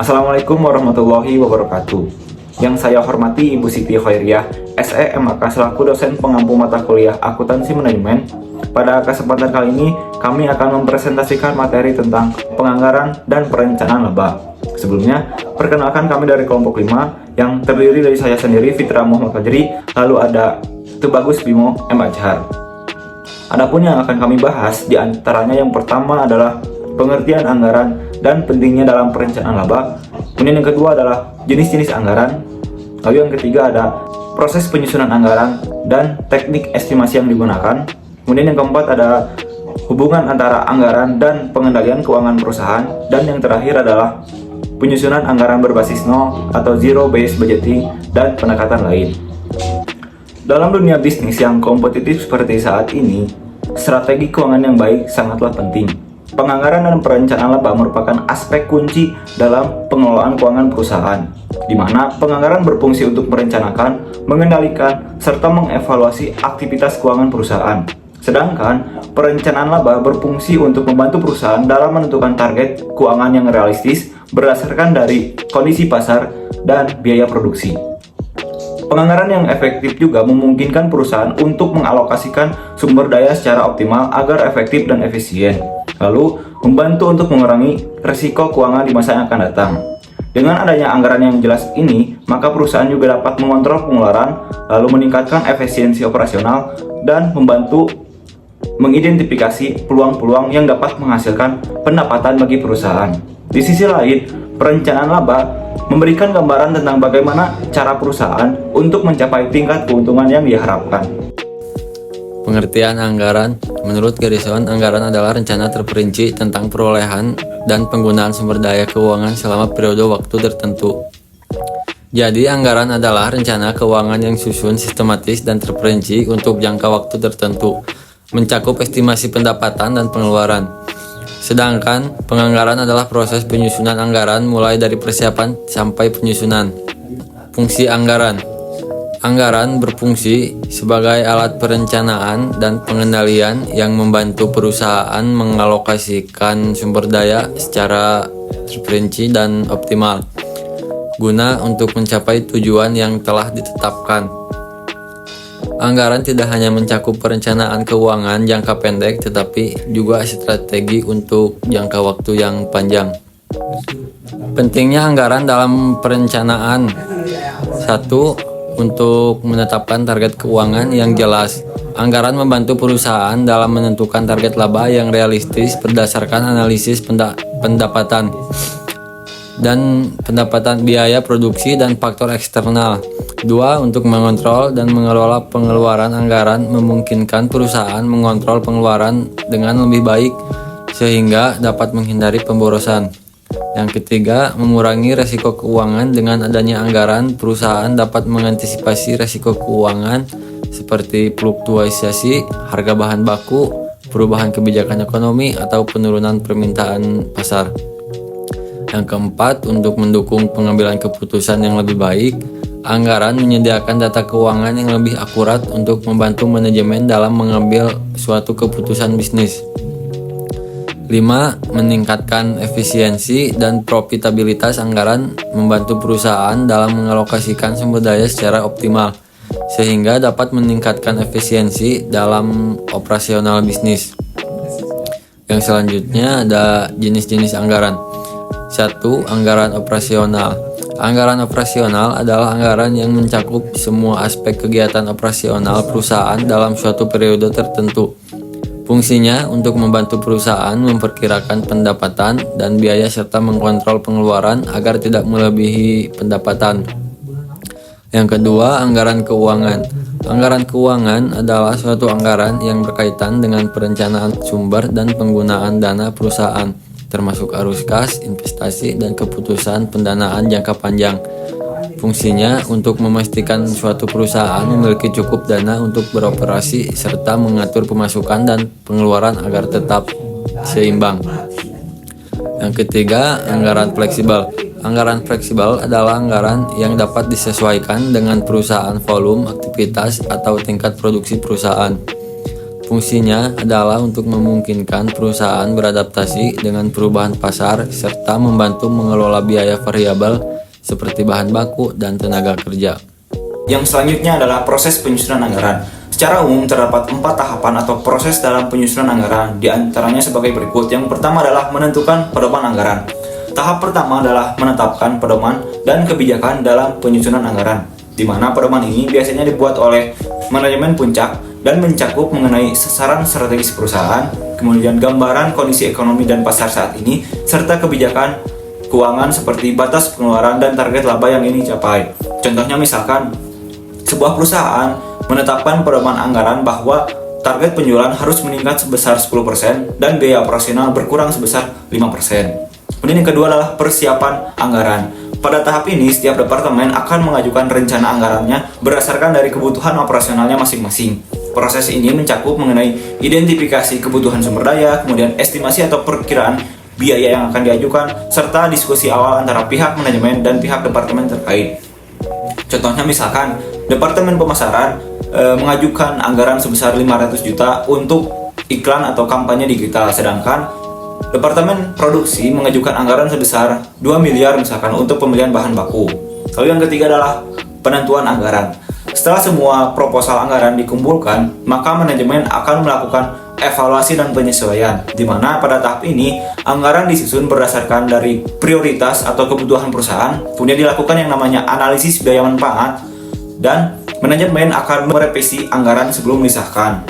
Assalamualaikum warahmatullahi wabarakatuh. Yang saya hormati Ibu Siti Khairiyah, SEMAK selaku dosen pengampu mata kuliah Akuntansi Manajemen. Pada kesempatan kali ini, kami akan mempresentasikan materi tentang penganggaran dan perencanaan laba. Sebelumnya, perkenalkan kami dari kelompok 5 yang terdiri dari saya sendiri, Fitra Muhammad Fajri, lalu ada Tubagus Bimo M. Ajhar. Adapun yang akan kami bahas, diantaranya yang pertama adalah pengertian anggaran dan pentingnya dalam perencanaan laba. Kemudian yang kedua adalah jenis-jenis anggaran. Lalu yang ketiga ada proses penyusunan anggaran dan teknik estimasi yang digunakan. Kemudian yang keempat ada hubungan antara anggaran dan pengendalian keuangan perusahaan. Dan yang terakhir adalah penyusunan anggaran berbasis nol atau zero based budgeting dan pendekatan lain. Dalam dunia bisnis yang kompetitif seperti saat ini, strategi keuangan yang baik sangatlah penting. Penganggaran dan perencanaan laba merupakan aspek kunci dalam pengelolaan keuangan perusahaan, di mana penganggaran berfungsi untuk merencanakan, mengendalikan, serta mengevaluasi aktivitas keuangan perusahaan. Sedangkan perencanaan laba berfungsi untuk membantu perusahaan dalam menentukan target keuangan yang realistis berdasarkan dari kondisi pasar dan biaya produksi. Penganggaran yang efektif juga memungkinkan perusahaan untuk mengalokasikan sumber daya secara optimal agar efektif dan efisien, lalu membantu untuk mengurangi risiko keuangan di masa yang akan datang. Dengan adanya anggaran yang jelas ini, maka perusahaan juga dapat mengontrol pengeluaran, lalu meningkatkan efisiensi operasional, dan membantu mengidentifikasi peluang-peluang yang dapat menghasilkan pendapatan bagi perusahaan. Di sisi lain, perencanaan laba memberikan gambaran tentang bagaimana cara perusahaan untuk mencapai tingkat keuntungan yang diharapkan. Pengertian anggaran. Menurut Garrison, anggaran adalah rencana terperinci tentang perolehan dan penggunaan sumber daya keuangan selama periode waktu tertentu. Jadi, anggaran adalah rencana keuangan yang susun, sistematis, dan terperinci untuk jangka waktu tertentu, mencakup estimasi pendapatan dan pengeluaran. Sedangkan, penganggaran adalah proses penyusunan anggaran mulai dari persiapan sampai penyusunan. Fungsi anggaran. Anggaran berfungsi sebagai alat perencanaan dan pengendalian yang membantu perusahaan mengalokasikan sumber daya secara terperinci dan optimal, guna untuk mencapai tujuan yang telah ditetapkan. Anggaran tidak hanya mencakup perencanaan keuangan jangka pendek, tetapi juga strategi untuk jangka waktu yang panjang. Pentingnya anggaran dalam perencanaan. 1. Untuk menetapkan target keuangan yang jelas. Anggaran membantu perusahaan dalam menentukan target laba yang realistis berdasarkan analisis pendapatan dan pendapatan, biaya produksi, dan faktor eksternal. 2. Untuk mengontrol dan mengelola pengeluaran. Anggaran memungkinkan perusahaan mengontrol pengeluaran dengan lebih baik sehingga dapat menghindari pemborosan. Yang ketiga, mengurangi resiko keuangan. Dengan adanya anggaran, perusahaan dapat mengantisipasi resiko keuangan seperti fluktuasi harga bahan baku, perubahan kebijakan ekonomi, atau penurunan permintaan pasar. Yang keempat, untuk mendukung pengambilan keputusan yang lebih baik, anggaran menyediakan data keuangan yang lebih akurat untuk membantu manajemen dalam mengambil suatu keputusan bisnis. 5. Meningkatkan efisiensi dan profitabilitas. Anggaran membantu perusahaan dalam mengalokasikan sumber daya secara optimal, sehingga dapat meningkatkan efisiensi dalam operasional bisnis. Yang selanjutnya ada jenis-jenis anggaran. 1. Anggaran operasional. Anggaran operasional adalah anggaran yang mencakup semua aspek kegiatan operasional perusahaan dalam suatu periode tertentu. Fungsinya untuk membantu perusahaan memperkirakan pendapatan dan biaya serta mengontrol pengeluaran agar tidak melebihi pendapatan. Yang kedua, anggaran keuangan. Anggaran keuangan adalah suatu anggaran yang berkaitan dengan perencanaan sumber dan penggunaan dana perusahaan, termasuk arus kas, investasi, dan keputusan pendanaan jangka panjang. Fungsinya untuk memastikan suatu perusahaan memiliki cukup dana untuk beroperasi serta mengatur pemasukan dan pengeluaran agar tetap seimbang. Yang ketiga, anggaran fleksibel. Anggaran fleksibel adalah anggaran yang dapat disesuaikan dengan perusahaan, volume aktivitas, atau tingkat produksi perusahaan. Fungsinya adalah untuk memungkinkan perusahaan beradaptasi dengan perubahan pasar serta membantu mengelola biaya variabel seperti bahan baku dan tenaga kerja. Yang selanjutnya adalah proses penyusunan anggaran. Secara umum terdapat 4 tahapan atau proses dalam penyusunan anggaran, di antaranya sebagai berikut. Yang pertama adalah menentukan pedoman anggaran. Tahap pertama adalah menetapkan pedoman dan kebijakan dalam penyusunan anggaran, di mana pedoman ini biasanya dibuat oleh manajemen puncak dan mencakup mengenai sasaran strategis perusahaan, kemudian gambaran kondisi ekonomi dan pasar saat ini, serta kebijakan keuangan seperti batas pengeluaran dan target laba yang ini capai. Contohnya misalkan, sebuah perusahaan menetapkan pedoman anggaran bahwa target penjualan harus meningkat sebesar 10% dan biaya operasional berkurang sebesar 5%. Kemudian yang kedua adalah persiapan anggaran. Pada tahap ini, setiap departemen akan mengajukan rencana anggarannya berdasarkan dari kebutuhan operasionalnya masing-masing. Proses ini mencakup mengenai identifikasi kebutuhan sumber daya, kemudian estimasi atau perkiraan biaya yang akan diajukan, serta diskusi awal antara pihak manajemen dan pihak departemen terkait. Contohnya misalkan, Departemen Pemasaran mengajukan anggaran sebesar 500 juta untuk iklan atau kampanye digital, sedangkan Departemen Produksi mengajukan anggaran sebesar 2 miliar misalkan untuk pembelian bahan baku. Lalu yang ketiga adalah penentuan anggaran. Setelah semua proposal anggaran dikumpulkan, maka manajemen akan melakukan evaluasi dan penyesuaian, di mana pada tahap ini anggaran disusun berdasarkan dari prioritas atau kebutuhan perusahaan, kemudian dilakukan yang namanya analisis biaya manfaat, dan manajemen akan merevisi anggaran sebelum disahkan.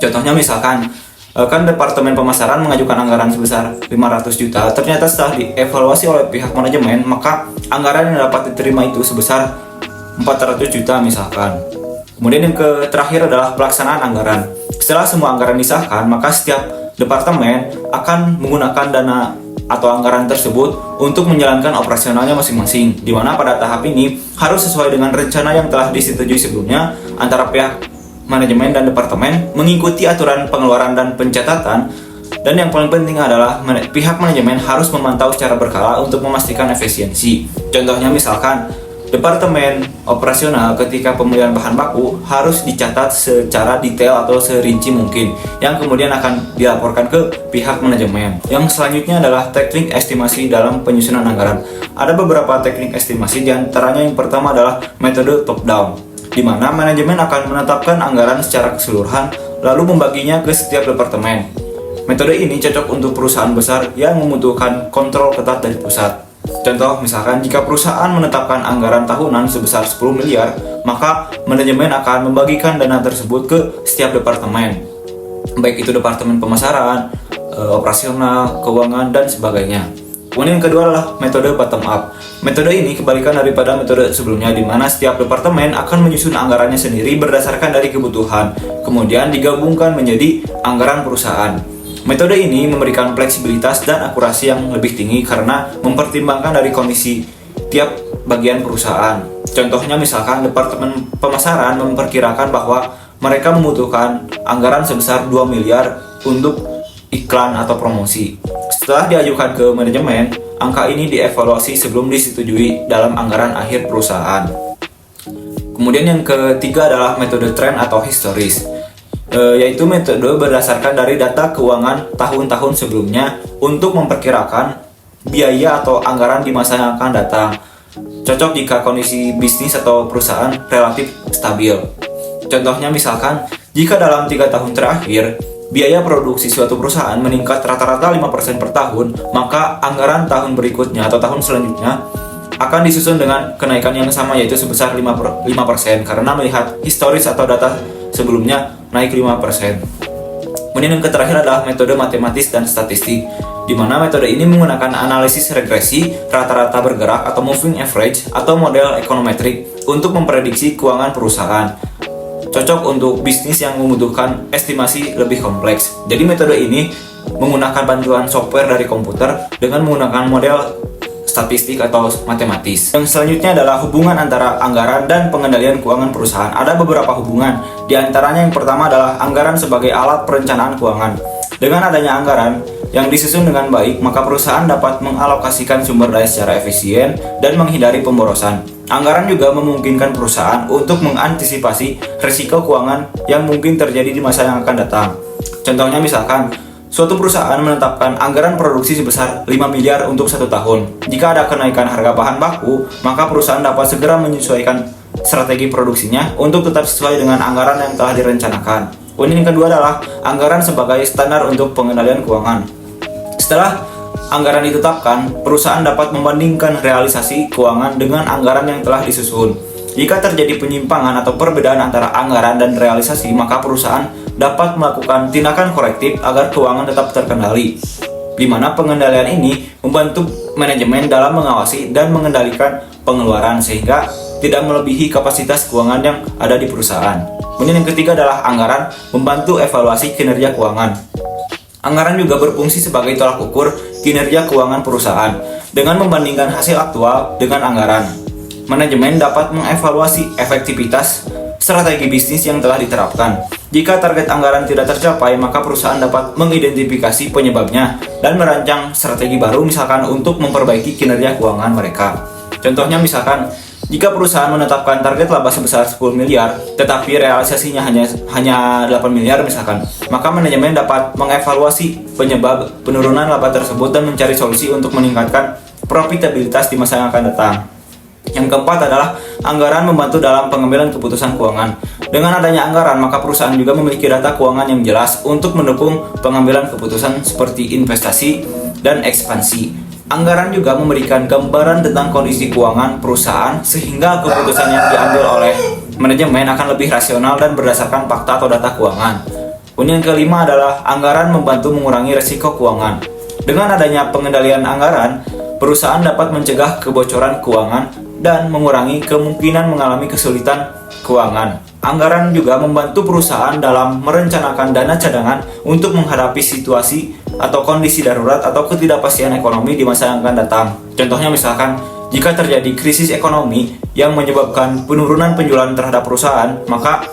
Contohnya misalkan, kan Departemen Pemasaran mengajukan anggaran sebesar 500 juta, ternyata setelah dievaluasi oleh pihak manajemen, maka anggaran yang dapat diterima itu sebesar 400 juta misalkan. Kemudian yang terakhir adalah pelaksanaan anggaran. Setelah semua anggaran disahkan, maka setiap departemen akan menggunakan dana atau anggaran tersebut untuk menjalankan operasionalnya masing-masing, di mana pada tahap ini harus sesuai dengan rencana yang telah disetujui sebelumnya antara pihak manajemen dan departemen, mengikuti aturan pengeluaran dan pencatatan, dan yang paling penting adalah pihak manajemen harus memantau secara berkala untuk memastikan efisiensi. Contohnya misalkan, Departemen operasional ketika pembelian bahan baku harus dicatat secara detail atau serinci mungkin, yang kemudian akan dilaporkan ke pihak manajemen. Yang selanjutnya adalah teknik estimasi dalam penyusunan anggaran. Ada beberapa teknik estimasi, diantaranya yang pertama adalah metode top down, di mana manajemen akan menetapkan anggaran secara keseluruhan lalu membaginya ke setiap departemen. Metode ini cocok untuk perusahaan besar yang membutuhkan kontrol ketat dari pusat. Contoh, misalkan jika perusahaan menetapkan anggaran tahunan sebesar 10 miliar, maka manajemen akan membagikan dana tersebut ke setiap departemen, baik itu departemen pemasaran, operasional, keuangan, dan sebagainya. Kemudian yang kedua adalah metode bottom up. Metode ini kebalikan daripada metode sebelumnya, di mana setiap departemen akan menyusun anggarannya sendiri berdasarkan dari kebutuhan, kemudian digabungkan menjadi anggaran perusahaan. Metode ini memberikan fleksibilitas dan akurasi yang lebih tinggi karena mempertimbangkan dari kondisi tiap bagian perusahaan. Contohnya misalkan Departemen Pemasaran memperkirakan bahwa mereka membutuhkan anggaran sebesar 2 miliar untuk iklan atau promosi. Setelah diajukan ke manajemen, angka ini dievaluasi sebelum disetujui dalam anggaran akhir perusahaan. Kemudian yang ketiga adalah metode tren atau historis, yaitu metode berdasarkan dari data keuangan tahun-tahun sebelumnya untuk memperkirakan biaya atau anggaran di masa yang akan datang. Cocok jika kondisi bisnis atau perusahaan relatif stabil. Contohnya misalkan, jika dalam 3 tahun terakhir biaya produksi suatu perusahaan meningkat rata-rata 5% per tahun, maka anggaran tahun berikutnya atau tahun selanjutnya akan disusun dengan kenaikan yang sama, yaitu sebesar 5% karena melihat historis atau data sebelumnya naik 5%. Kemudian yang terakhir adalah metode matematis dan statistik, di mana metode ini menggunakan analisis regresi, rata-rata bergerak atau moving average atau model ekonometrik untuk memprediksi keuangan perusahaan. Cocok untuk bisnis yang membutuhkan estimasi lebih kompleks. Jadi metode ini menggunakan bantuan software dari komputer dengan menggunakan model statistik atau matematis. Yang selanjutnya adalah hubungan antara anggaran dan pengendalian keuangan perusahaan. Ada beberapa hubungan, di antaranya yang pertama adalah anggaran sebagai alat perencanaan keuangan. Dengan adanya anggaran yang disusun dengan baik, maka perusahaan dapat mengalokasikan sumber daya secara efisien dan menghindari pemborosan. Anggaran juga memungkinkan perusahaan untuk mengantisipasi risiko keuangan yang mungkin terjadi di masa yang akan datang. Contohnya misalkan, suatu perusahaan menetapkan anggaran produksi sebesar 5 miliar untuk 1 tahun. Jika ada kenaikan harga bahan baku, maka perusahaan dapat segera menyesuaikan strategi produksinya untuk tetap sesuai dengan anggaran yang telah direncanakan. Poin yang kedua adalah anggaran sebagai standar untuk pengendalian keuangan. Setelah anggaran ditetapkan, perusahaan dapat membandingkan realisasi keuangan dengan anggaran yang telah disusun. Jika terjadi penyimpangan atau perbedaan antara anggaran dan realisasi, maka perusahaan dapat melakukan tindakan korektif agar keuangan tetap terkendali, di mana pengendalian ini membantu manajemen dalam mengawasi dan mengendalikan pengeluaran sehingga tidak melebihi kapasitas keuangan yang ada di perusahaan. Kemudian yang ketiga adalah anggaran membantu evaluasi kinerja keuangan. Anggaran juga berfungsi sebagai tolak ukur kinerja keuangan perusahaan. Dengan membandingkan hasil aktual dengan anggaran, manajemen dapat mengevaluasi efektivitas strategi bisnis yang telah diterapkan. Jika target anggaran tidak tercapai, maka perusahaan dapat mengidentifikasi penyebabnya dan merancang strategi baru misalkan untuk memperbaiki kinerja keuangan mereka. Contohnya misalkan, jika perusahaan menetapkan target laba sebesar 10 miliar, tetapi realisasinya hanya 8 miliar misalkan, maka manajemen dapat mengevaluasi penyebab penurunan laba tersebut dan mencari solusi untuk meningkatkan profitabilitas di masa yang akan datang. Yang keempat adalah anggaran membantu dalam pengambilan keputusan keuangan. Dengan adanya anggaran, maka perusahaan juga memiliki data keuangan yang jelas untuk mendukung pengambilan keputusan seperti investasi dan ekspansi. Anggaran juga memberikan gambaran tentang kondisi keuangan perusahaan sehingga keputusan yang diambil oleh manajemen akan lebih rasional dan berdasarkan fakta atau data keuangan. Kemudian yang kelima adalah anggaran membantu mengurangi risiko keuangan. Dengan adanya pengendalian anggaran, perusahaan dapat mencegah kebocoran keuangan dan mengurangi kemungkinan mengalami kesulitan keuangan. Anggaran juga membantu perusahaan dalam merencanakan dana cadangan untuk menghadapi situasi atau kondisi darurat atau ketidakpastian ekonomi di masa yang akan datang. Contohnya misalkan, jika terjadi krisis ekonomi yang menyebabkan penurunan penjualan terhadap perusahaan, maka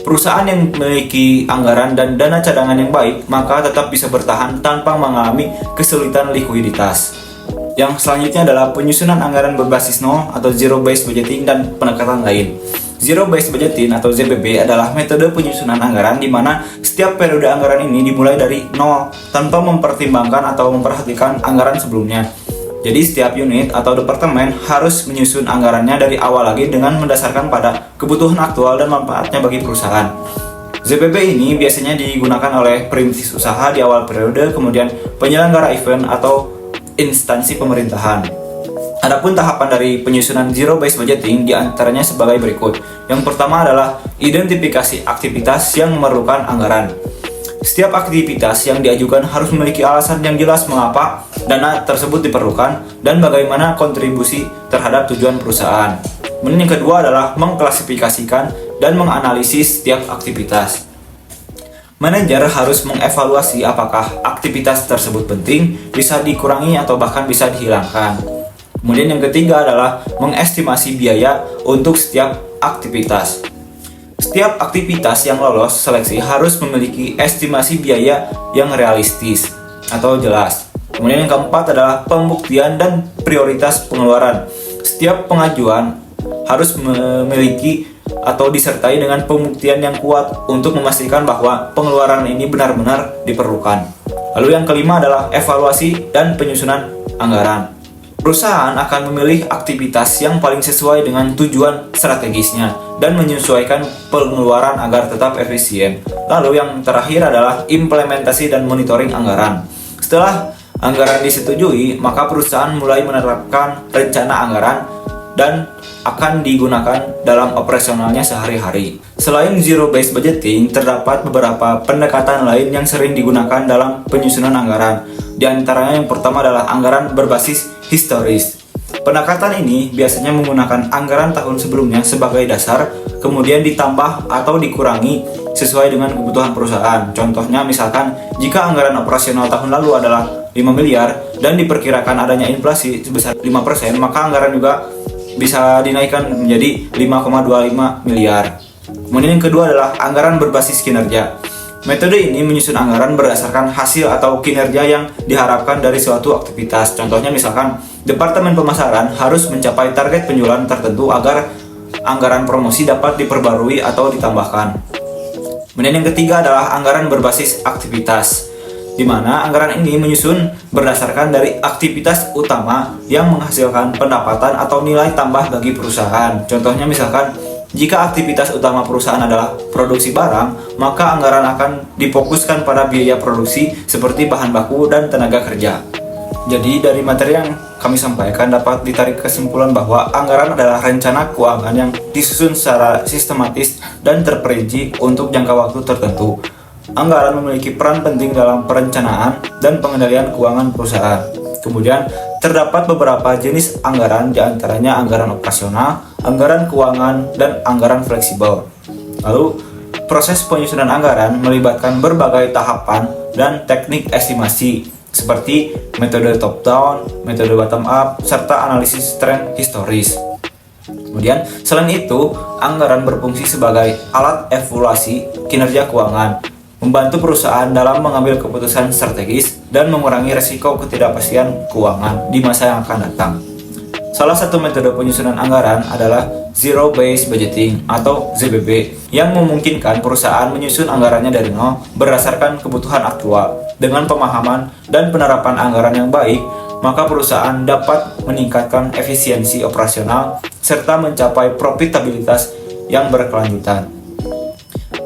perusahaan yang memiliki anggaran dan dana cadangan yang baik, maka tetap bisa bertahan tanpa mengalami kesulitan likuiditas. Yang selanjutnya adalah penyusunan anggaran berbasis nol atau zero based budgeting dan pendekatan lain. Zero based budgeting atau ZBB adalah metode penyusunan anggaran di mana setiap periode anggaran ini dimulai dari nol tanpa mempertimbangkan atau memperhatikan anggaran sebelumnya. Jadi setiap unit atau departemen harus menyusun anggarannya dari awal lagi dengan mendasarkan pada kebutuhan aktual dan manfaatnya bagi perusahaan. ZBB ini biasanya digunakan oleh perintis usaha di awal periode, kemudian penyelenggara event atau instansi pemerintahan. Adapun tahapan dari penyusunan zero based budgeting diantaranya sebagai berikut. Yang pertama adalah identifikasi aktivitas yang memerlukan anggaran. Setiap aktivitas yang diajukan harus memiliki alasan yang jelas mengapa dana tersebut diperlukan dan bagaimana kontribusi terhadap tujuan perusahaan. Kemudian yang kedua adalah mengklasifikasikan dan menganalisis setiap aktivitas. Manajer harus mengevaluasi apakah aktivitas tersebut penting, bisa dikurangi atau bahkan bisa dihilangkan. Kemudian yang ketiga adalah mengestimasi biaya untuk setiap aktivitas. Setiap aktivitas yang lolos seleksi harus memiliki estimasi biaya yang realistis atau jelas. Kemudian yang keempat adalah pembuktian dan prioritas pengeluaran. Setiap pengajuan harus memiliki atau disertai dengan pembuktian yang kuat untuk memastikan bahwa pengeluaran ini benar-benar diperlukan. Lalu yang kelima adalah evaluasi dan penyusunan anggaran. Perusahaan akan memilih aktivitas yang paling sesuai dengan tujuan strategisnya dan menyesuaikan pengeluaran agar tetap efisien. Lalu yang terakhir adalah implementasi dan monitoring anggaran. Setelah anggaran disetujui, maka perusahaan mulai menerapkan rencana anggaran dan akan digunakan dalam operasionalnya sehari-hari. Selain zero based budgeting, terdapat beberapa pendekatan lain yang sering digunakan dalam penyusunan anggaran. Di antaranya yang pertama adalah anggaran berbasis historis. Pendekatan ini biasanya menggunakan anggaran tahun sebelumnya sebagai dasar, kemudian ditambah atau dikurangi sesuai dengan kebutuhan perusahaan. Contohnya misalkan, jika anggaran operasional tahun lalu adalah 5 miliar dan diperkirakan adanya inflasi sebesar 5%, maka anggaran juga bisa dinaikkan menjadi 5,25 miliar. Kemudian yang kedua adalah anggaran berbasis kinerja. Metode ini menyusun anggaran berdasarkan hasil atau kinerja yang diharapkan dari suatu aktivitas. Contohnya misalkan, Departemen Pemasaran harus mencapai target penjualan tertentu agar anggaran promosi dapat diperbarui atau ditambahkan. Kemudian yang ketiga adalah anggaran berbasis aktivitas, di mana anggaran ini menyusun berdasarkan dari aktivitas utama yang menghasilkan pendapatan atau nilai tambah bagi perusahaan. Contohnya misalkan, jika aktivitas utama perusahaan adalah produksi barang, maka anggaran akan difokuskan pada biaya produksi seperti bahan baku dan tenaga kerja. Jadi dari materi yang kami sampaikan dapat ditarik kesimpulan bahwa anggaran adalah rencana keuangan yang disusun secara sistematis dan terperinci untuk jangka waktu tertentu. Anggaran memiliki peran penting dalam perencanaan dan pengendalian keuangan perusahaan. Kemudian, terdapat beberapa jenis anggaran, diantaranya anggaran operasional, anggaran keuangan, dan anggaran fleksibel. Lalu, proses penyusunan anggaran melibatkan berbagai tahapan dan teknik estimasi, seperti metode top-down, metode bottom-up, serta analisis tren historis. Kemudian, selain itu, anggaran berfungsi sebagai alat evaluasi kinerja keuangan, membantu perusahaan dalam mengambil keputusan strategis dan mengurangi risiko ketidakpastian keuangan di masa yang akan datang. Salah satu metode penyusunan anggaran adalah Zero Based Budgeting atau ZBB, yang memungkinkan perusahaan menyusun anggarannya dari nol berdasarkan kebutuhan aktual. Dengan pemahaman dan penerapan anggaran yang baik, maka perusahaan dapat meningkatkan efisiensi operasional serta mencapai profitabilitas yang berkelanjutan.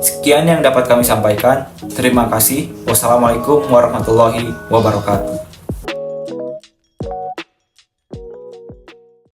Sekian yang dapat kami sampaikan. Terima kasih. Wassalamualaikum warahmatullahi wabarakatuh.